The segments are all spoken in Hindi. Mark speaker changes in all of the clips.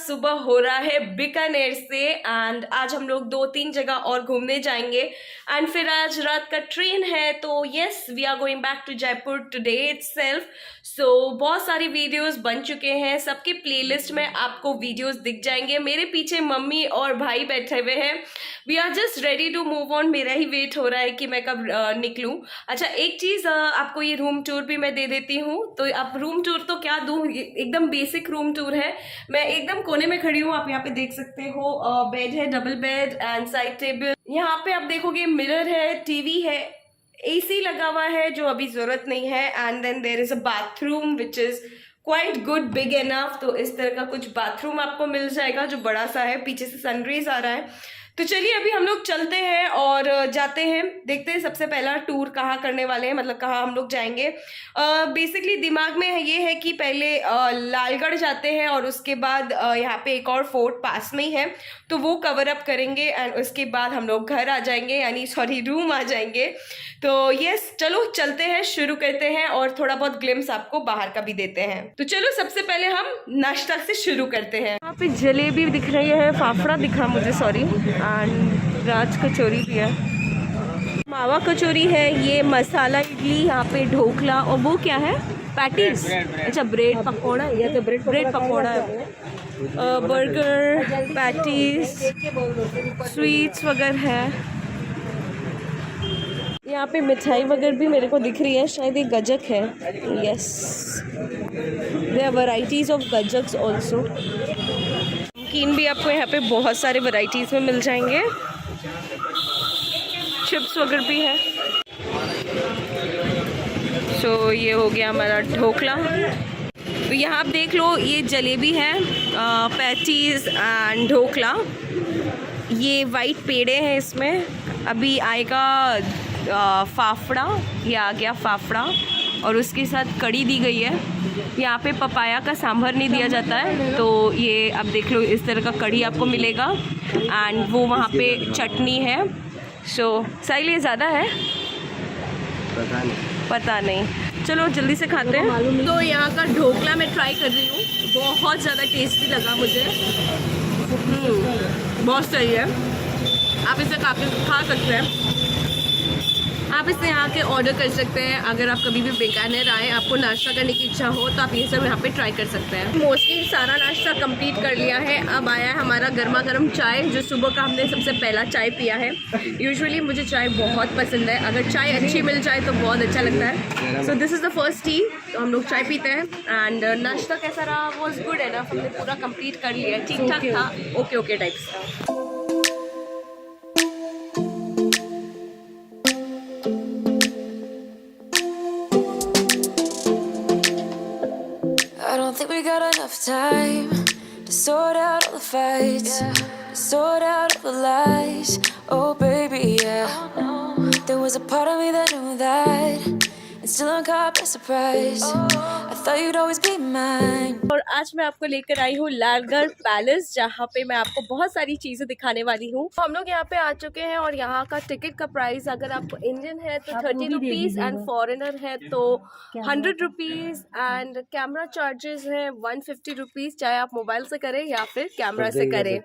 Speaker 1: सुबह हो रहा है बीकानेर से एंड आज हम लोग 2-3 जगह और घूमने जाएंगे एंड फिर आज रात का ट्रेन है। तो yes, we are going back to Jaipur today itself. So बहुत सारी वीडियोस बन चुके हैं, सबके प्लेलिस्ट में आपको वीडियोस दिख जाएंगे। मेरे पीछे मम्मी और भाई बैठे हुए हैं। We are just ready to move on. मेरा ही वेट हो रहा है कि मैं कब निकलूं। अच्छा, एक चीज़ आपको ये रूम टूर भी मैं दे देती हूँ। तो अब रूम टूर तो क्या दूँ, एकदम बेसिक रूम टूर है। मैं एकदम कोने में खड़ी हूँ, आप यहाँ पे देख सकते हो। बेड है, double bed and side table. यहाँ पे आप देखोगे मिरर है, टीवी है, एसी लगा हुआ है जो अभी जरूरत नहीं है and then there is a bathroom which is quite good, big enough. तो इस तरह का कुछ बाथरूम आपको मिल जाएगा जो बड़ा सा है। पीछे से सनराइज आ रहा है। तो चलिए अभी हम लोग चलते हैं और जाते हैं, देखते हैं सबसे पहला टूर कहाँ करने वाले हैं, मतलब कहाँ हम लोग जाएंगे। बेसिकली दिमाग में ये है कि पहले लालगढ़ जाते हैं और उसके बाद यहाँ पे एक और फोर्ट पास में ही है तो वो कवर अप करेंगे एंड उसके बाद हम लोग घर आ जाएंगे, यानी सॉरी रूम आ जाएंगे। तो यस, चलो चलते हैं, शुरू करते हैं और थोड़ा बहुत ग्लिम्स आपको बाहर का भी देते हैं। तो चलो सबसे पहले हम नाश्ता से शुरू करते हैं। यहाँ पे जलेबी दिख रही है, फाफड़ा दिखा मुझे, सॉरी, एंड राज कचौरी भी है, मावा कचौरी है, ये मसाला इडली, यहाँ पे ढोकला और वो क्या है, पैटीज। अच्छा, ब्रेड पकौड़ा, या तो ब्रेड पकौड़ा है, बर्गर, पैटीज, स्वीट्स वगैरह है। यहाँ पे मिठाई वगैरह भी मेरे को दिख रही है, शायद ये गजक है। Yes, there are varieties of gajaks also. नमकीन भी आपको यहाँ पे बहुत सारे वैरायटीज में मिल जाएंगे, चिप्स वगैरह भी है। सो ये हो गया हमारा ढोकला। तो यहाँ आप देख लो, ये जलेबी है, पैटीज एंड ढोकला। ये वाइट पेड़े हैं, इसमें अभी आएगा फाफड़ा, ये आ गया फाफड़ा और उसके साथ कड़ी दी गई है। यहाँ पे पपाया का सांभर नहीं दिया जाता है, तो ये आप देख लो, इस तरह का कड़ी आपको मिलेगा एंड वो वहाँ पे चटनी है। सो साइल ये ज़्यादा है, पता नहीं, चलो जल्दी से खाते हैं। तो यहाँ का ढोकला मैं ट्राई कर रही हूँ, बहुत ज़्यादा टेस्टी लगा मुझे। बहुत सही है, आप इसे खा सकते हैं। आप इसे यहाँ के ऑर्डर कर सकते हैं। अगर आप कभी भी बीकानेर आए, आपको नाश्ता करने की इच्छा हो तो आप ये सब यहाँ पे ट्राई कर सकते हैं। मोस्टली सारा नाश्ता कंप्लीट कर लिया है। अब आया है हमारा गर्मा गर्म चाय, जो सुबह का हमने सबसे पहला चाय पिया है। यूजुअली मुझे चाय बहुत पसंद है, अगर चाय अच्छी मिल जाए तो बहुत अच्छा लगता है। So this is the first T. तो हम लोग चाय पीते हैं एंड नाश्ता कैसा रहा, वॉज गुड एनफ। हमने पूरा कंप्लीट कर लिया, ठीक ठाक था, ओके टाइप्स का।
Speaker 2: Think we got enough time to sort out all the fights, to sort out all the lies. Oh baby, yeah. There was a part of me that knew that, and still I'm caught by surprise. I thought you'd always be mine.
Speaker 1: और आज मैं आपको लेकर आई हूँ लालगढ़ पैलेस, जहाँ पे मैं आपको बहुत सारी चीज़ें दिखाने वाली हूँ। हम लोग यहाँ पे आ चुके हैं और यहाँ का टिकट का प्राइस, अगर आपको इंडियन है तो 30 रुपीज़ एंड फॉरेनर है तो 100 रुपीज़ एंड कैमरा चार्जेस है 150 रुपीज़, चाहे आप मोबाइल से करें या फिर कैमरा से करें।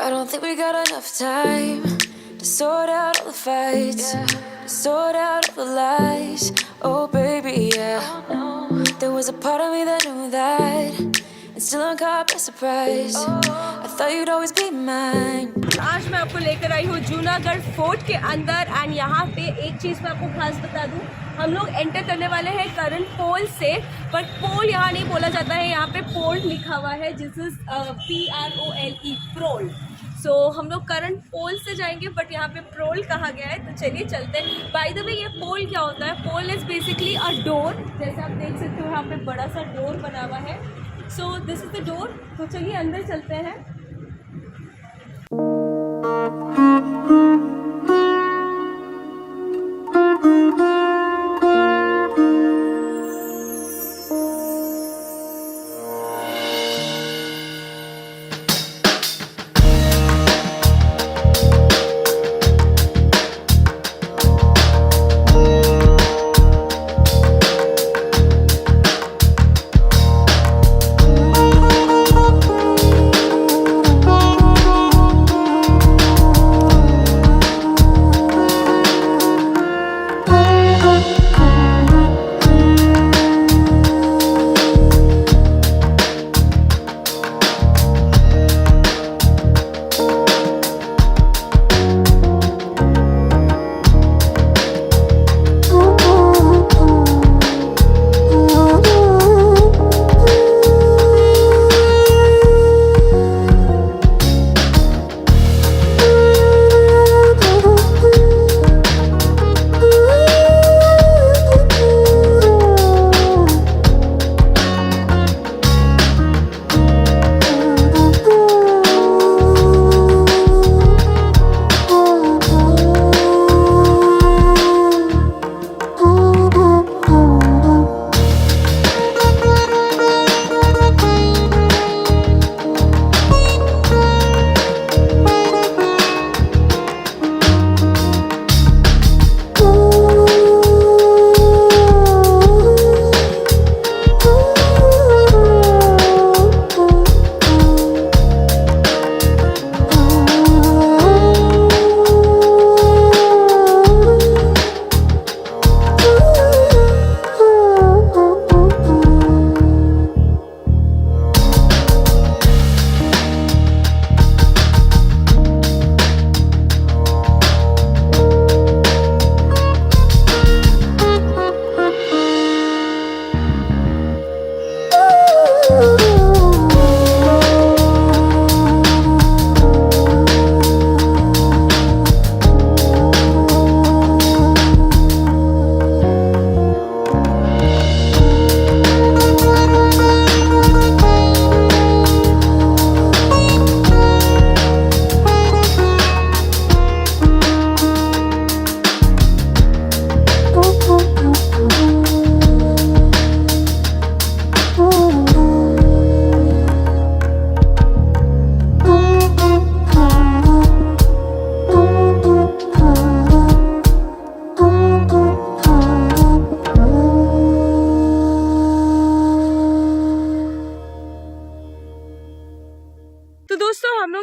Speaker 2: I don't think we got enough time to sort out all the fights, to sort out all the lies. Oh baby, yeah. There was a part of me that knew that, and still I'm caught by surprise. I thought you'd always be mine.
Speaker 1: आज मैं आपको लेकर आई हूँ जूनागढ़ फोर्ट के अंदर एंड यहाँ पे एक चीज़ मैं आपको खास बता दूँ, हम लोग एंटर करने वाले हैं करंट पोल से, बट पोल यहाँ नहीं बोला जाता है, यहाँ पे पोल लिखा हुआ है, जिस इज PROLE प्रोल। सो हम लोग करंट पोल से जाएंगे, बट यहाँ पे प्रोल कहा गया है, तो चलिए चलते हैं। बाय द वे ये पोल क्या होता है? पोल इज़ बेसिकली अ डोर, जैसे आप देख सकते हो यहाँ पे बड़ा सा डोर बना हुआ है। So this is the door. तो चलिए अंदर चलते हैं।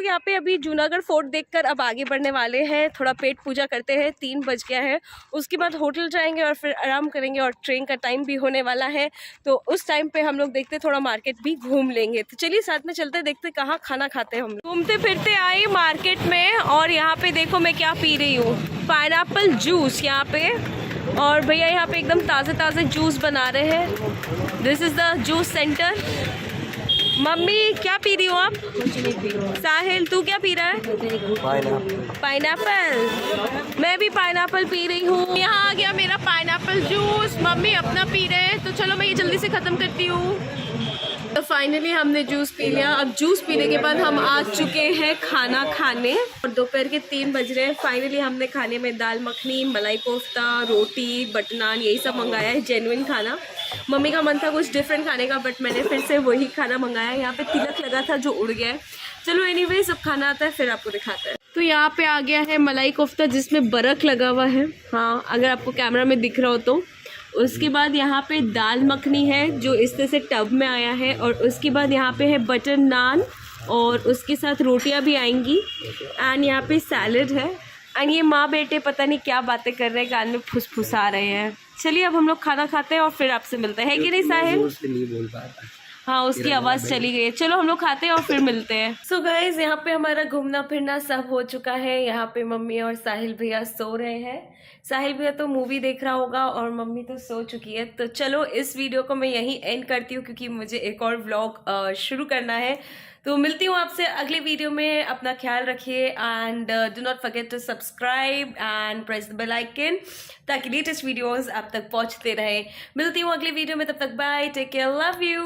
Speaker 1: यहाँ पे अभी जूनागढ़ फोर्ट देखकर अब आगे बढ़ने वाले हैं, थोड़ा पेट पूजा करते हैं, 3 बज गया है। उसके बाद होटल जाएंगे और फिर आराम करेंगे और ट्रेन का टाइम भी होने वाला है, तो उस टाइम पे हम लोग देखते थोड़ा मार्केट भी घूम लेंगे। तो चलिए साथ में चलते, देखते कहाँ खाना खाते हैं हम लोग। घूमते फिरते आए मार्केट में और यहाँ पे देखो मैं क्या पी रही हूँ, पाइनएप्पल जूस यहाँ पे। और भैया यहाँ पे एकदम ताज़े ताज़े जूस बना रहे हैं। This is the juice centre. Mummy क्या पी रही हो आप? साहिल तू क्या पी रहा है? पाइनएप्पल। मैं भी पाइनएप्पल पी रही हूँ। यहाँ आ गया मेरा पाइनएप्पल जूस, मम्मी अपना पी रहे हैं, तो चलो मैं ये जल्दी से ख़त्म करती हूँ। तो फाइनली हमने जूस पी लिया। अब जूस पीने के बाद हम आ चुके हैं खाना खाने और दोपहर के 3 बज रहे हैं। फाइनली हमने खाने में दाल मखनी, मलाई कोफ्ता, रोटी, बटर नान यही सब मंगाया है, जेन्युइन खाना। मम्मी का मन था कुछ डिफरेंट खाने का, बट मैंने फिर से वही खाना मंगाया। यहाँ पे तिलक लगा था जो उड़ गया है। चलो एनीवे सब खाना आता है फिर आपको दिखाता है। तो यहाँ पे आ गया है मलाई कोफ्ता जिसमें बर्फ़ लगा हुआ है, हाँ अगर आपको कैमरा में दिख रहा हो तो। उसके बाद यहाँ पे दाल मखनी है जो इस तरह से टब में आया है, और उसके बाद यहाँ पे है बटर नान और उसके साथ रोटियां भी आएंगी एंड यहाँ पे सैलड है एंड ये माँ बेटे पता नहीं क्या बातें कर रहे हैं, कान में फुसफुसा रहे हैं। चलिए अब हम लोग खाना खाते हैं और फिर आपसे मिलते हैं, है कि नहीं साहिल?
Speaker 3: नहीं बोल पाता।
Speaker 1: हाँ उसकी आवाज़ चली गई है। चलो हम लोग खाते हैं और फिर मिलते हैं। सो गाइज यहाँ पे हमारा घूमना फिरना सब हो चुका है। यहाँ पे मम्मी और साहिल भैया सो रहे हैं। साहिल भैया तो मूवी देख रहा होगा और मम्मी तो सो चुकी है। तो चलो इस वीडियो को मैं यहीं एंड करती हूँ क्योंकि मुझे एक और व्लॉग शुरू करना है। तो मिलती हूँ आपसे अगले वीडियो में। अपना ख्याल रखिए and do not forget to subscribe and press the bell icon ताकि लेटेस्ट वीडियोस आप तक पहुँचते रहे। मिलती हूँ अगले वीडियो में, तब तक bye, take care, love you.